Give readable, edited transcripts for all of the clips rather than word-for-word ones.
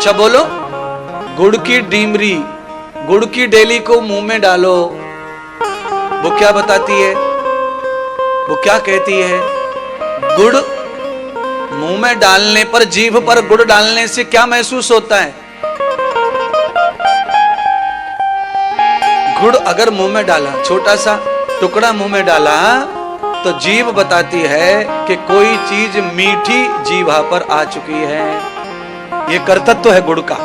अच्छा बोलो, गुड़ की डीमरी, गुड़ की डेली को मुंह में डालो, वो क्या बताती है, वो क्या कहती है? गुड़ मुंह में डालने पर, जीभ पर गुड़ डालने से क्या महसूस होता है? गुड़ अगर मुंह में डाला, छोटा सा टुकड़ा मुंह में डाला, तो जीभ बताती है कि कोई चीज मीठी जीभा पर आ चुकी है। ये कर्तव्य है गुड़ का,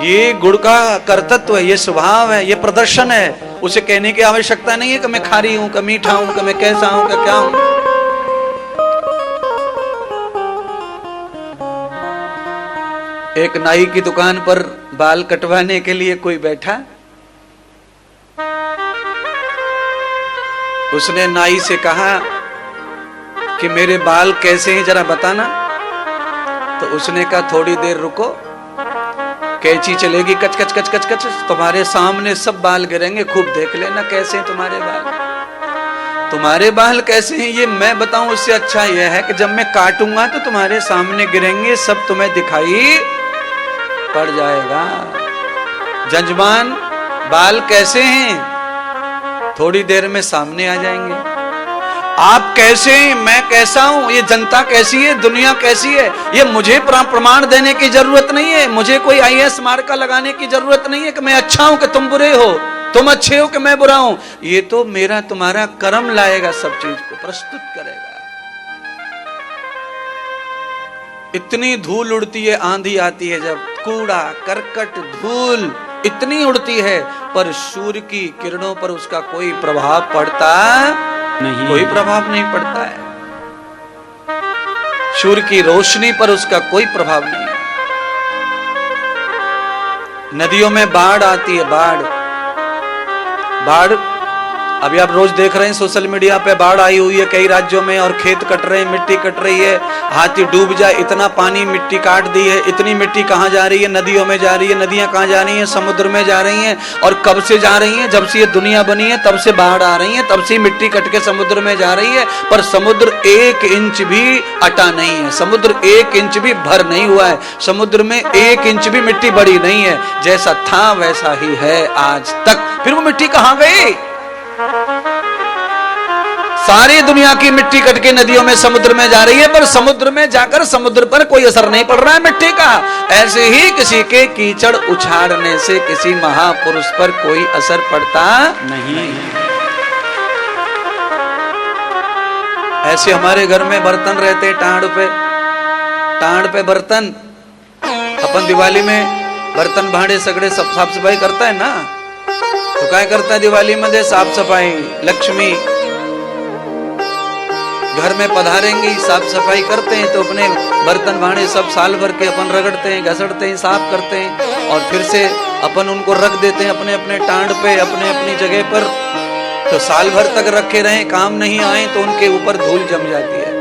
ये गुड़ का कर्तव्य है, ये स्वभाव है, ये प्रदर्शन है। उसे कहने की आवश्यकता नहीं है कि मैं खारी हूं, कि मीठा हूं, कि मैं कैसा हूं, कि क्या हूं। एक नाई की दुकान पर बाल कटवाने के लिए कोई बैठा, उसने नाई से कहा कि मेरे बाल कैसे हैं जरा बताना। तो उसने कहा थोड़ी देर रुको, कैंची चलेगी, कच कच कच कच कच, तुम्हारे सामने सब बाल गिरेंगे, खूब देख लेना कैसे हैं तुम्हारे बाल। तुम्हारे बाल कैसे हैं ये मैं बताऊं, उससे अच्छा यह है कि जब मैं काटूंगा तो तुम्हारे सामने गिरेंगे, सब तुम्हें दिखाई पड़ जाएगा। जजमान बाल कैसे हैं, थोड़ी देर में सामने आ जाएंगे। आप कैसे हैं, मैं कैसा हूं, ये जनता कैसी है, दुनिया कैसी है, ये मुझे प्रमाण देने की जरूरत नहीं है, मुझे कोई IAS मार्का लगाने की जरूरत नहीं है कि मैं अच्छा हूं कि तुम बुरे हो, तुम अच्छे हो कि मैं बुरा हूं। ये तो मेरा तुम्हारा कर्म लाएगा, सब चीज को प्रस्तुत करेगा। इतनी धूल उड़ती है, आंधी आती है जब, कूड़ा करकट धूल इतनी उड़ती है, पर सूर्य की किरणों पर उसका कोई प्रभाव पड़ता नहीं, कोई प्रभाव नहीं पड़ता है। सूर्य की रोशनी पर उसका कोई प्रभाव नहीं है। नदियों में बाढ़ आती है, बाढ़ बाढ़ अभी आप रोज देख रहे हैं सोशल मीडिया पे, बाढ़ आई हुई है कई राज्यों में, और खेत कट रहे हैं, मिट्टी कट रही है, हाथी डूब जाए, इतना पानी मिट्टी काट दी है। इतनी मिट्टी कहां जा रही है? नदियों में जा रही है। नदियां कहां जा रही हैं? समुद्र में जा रही हैं। और कब से जा रही हैं? जब से ये दुनिया बनी है तब से बाढ़ आ रही है, तब से मिट्टी कट के समुद्र में जा रही है। पर समुद्र 1 इंच भी अटा नहीं है, समुद्र 1 इंच भी भर नहीं हुआ है, समुद्र में 1 इंच भी मिट्टी बड़ी नहीं है। जैसा था वैसा ही है आज तक। फिर वो मिट्टी कहां गई? सारी दुनिया की मिट्टी कट के नदियों में, समुद्र में जा रही है, पर समुद्र में जाकर समुद्र पर कोई असर नहीं पड़ रहा है मिट्टी का। ऐसे ही किसी के कीचड़ उछाड़ने से किसी महापुरुष पर कोई असर पड़ता नहीं। ऐसे हमारे घर में बर्तन रहते, टांड पे बर्तन। अपन दिवाली में बर्तन भांडे सगड़े सब साफ सफाई करता है ना, तो क्या करता है दिवाली में? दे साफ सफाई, लक्ष्मी घर में पधारेंगी, साफ सफाई करते हैं, तो अपने बर्तन भांडे सब साल भर के अपन रगड़ते हैं, घसड़ते हैं, साफ करते हैं, और फिर से अपन उनको रख देते हैं अपने अपने टांड पे, अपने अपनी जगह पर। तो साल भर तक रखे रहें, काम नहीं आए तो उनके ऊपर धूल जम जाती है,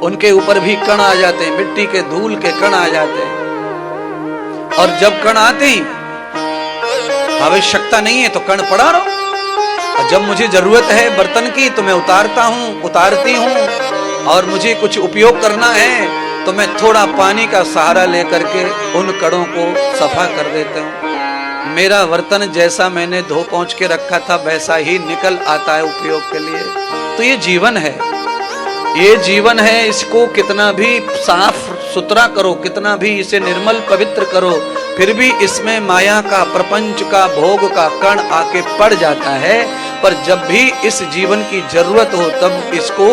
उनके ऊपर भी कण आ जाते हैं, मिट्टी के धूल के कण आ जाते हैं। और जब कण आते ही आवश्यकता नहीं है तो कण पड़ा रहो, और जब मुझे जरूरत है बर्तन की तो मैं उतारती हूँ, और मुझे कुछ उपयोग करना है तो मैं थोड़ा पानी का सहारा लेकर के उन कणों को सफा कर देता हूँ। मेरा बर्तन जैसा मैंने धो पोंछ के रखा था वैसा ही निकल आता है उपयोग के लिए। तो ये जीवन है, ये जीवन है, इसको कितना भी साफ सुथरा करो, कितना भी इसे निर्मल पवित्र करो, फिर भी इसमें माया का, प्रपंच का, भोग का कण आके पड़ जाता है। पर जब भी इस जीवन की जरूरत हो तब इसको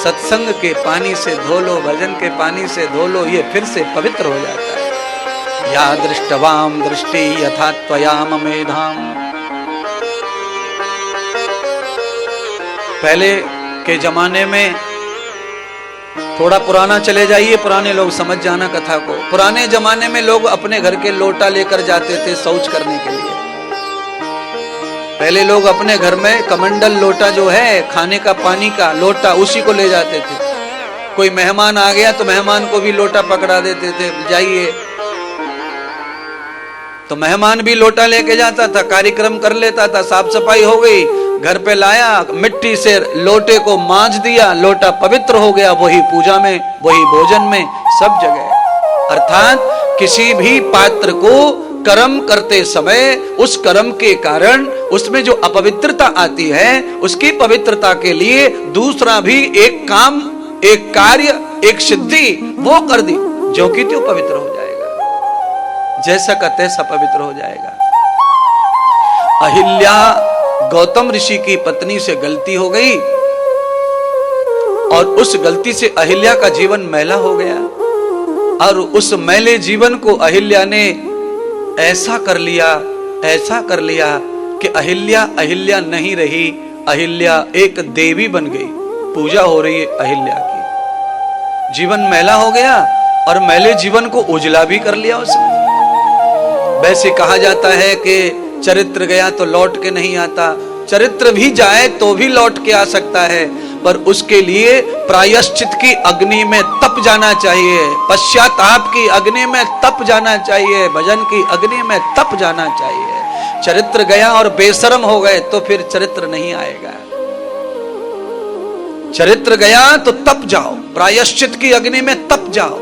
सत्संग के पानी से धो लो, भजन के पानी से धो लो, ये फिर से पवित्र हो जाता है। या दृष्टवाम दृष्टि यथा त्वया ममेधाम। पहले के जमाने में, थोड़ा पुराना चले जाइए, पुराने लोग समझ जाना कथा को। पुराने जमाने में लोग अपने घर के लोटा लेकर जाते थे शौच करने के लिए। पहले लोग अपने घर में कमंडल लोटा जो है खाने का, पानी का लोटा, उसी को ले जाते थे। कोई मेहमान आ गया तो मेहमान को भी लोटा पकड़ा देते थे, जाइए। तो मेहमान भी लोटा लेके जाता था, कार्यक्रम कर लेता था, साफ सफाई हो गई, घर पे लाया, मिट्टी से लोटे को मांज दिया, लोटा पवित्र हो गया, वही पूजा में, वही भोजन में, सब जगह। अर्थात किसी भी पात्र को कर्म करते समय उस कर्म के कारण उसमें जो अपवित्रता आती है, उसकी पवित्रता के लिए दूसरा भी एक काम, एक कार्य, एक सिद्धि वो कर दी, जो कि त्यो पवित्र हो जाएगा, जैसा का तैसा पवित्र हो जाएगा। अहिल्या गौतम ऋषि की पत्नी से गलती हो गई और उस गलती से अहिल्या का जीवन मैला हो गया, और उस मैले जीवन को अहिल्या ने ऐसा कर लिया कि अहिल्या अहिल्या नहीं रही, अहिल्या एक देवी बन गई, पूजा हो रही है अहिल्या की। जीवन मैला हो गया और मैले जीवन को उजला भी कर लिया उसने। वैसे कहा जाता है कि चरित्र गया तो लौट के नहीं आता, चरित्र भी जाए तो भी लौट के आ सकता है, पर उसके लिए प्रायश्चित की अग्नि में तप जाना चाहिए, पश्चाताप की अग्नि में तप जाना चाहिए, भजन की अग्नि में तप जाना चाहिए। चरित्र गया और बेशर्म हो गए तो फिर चरित्र नहीं आएगा। चरित्र गया तो तप जाओ, प्रायश्चित की अग्नि में तप जाओ।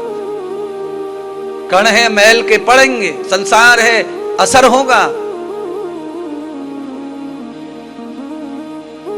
कण है मैल के पड़ेंगे, संसार है असर होगा,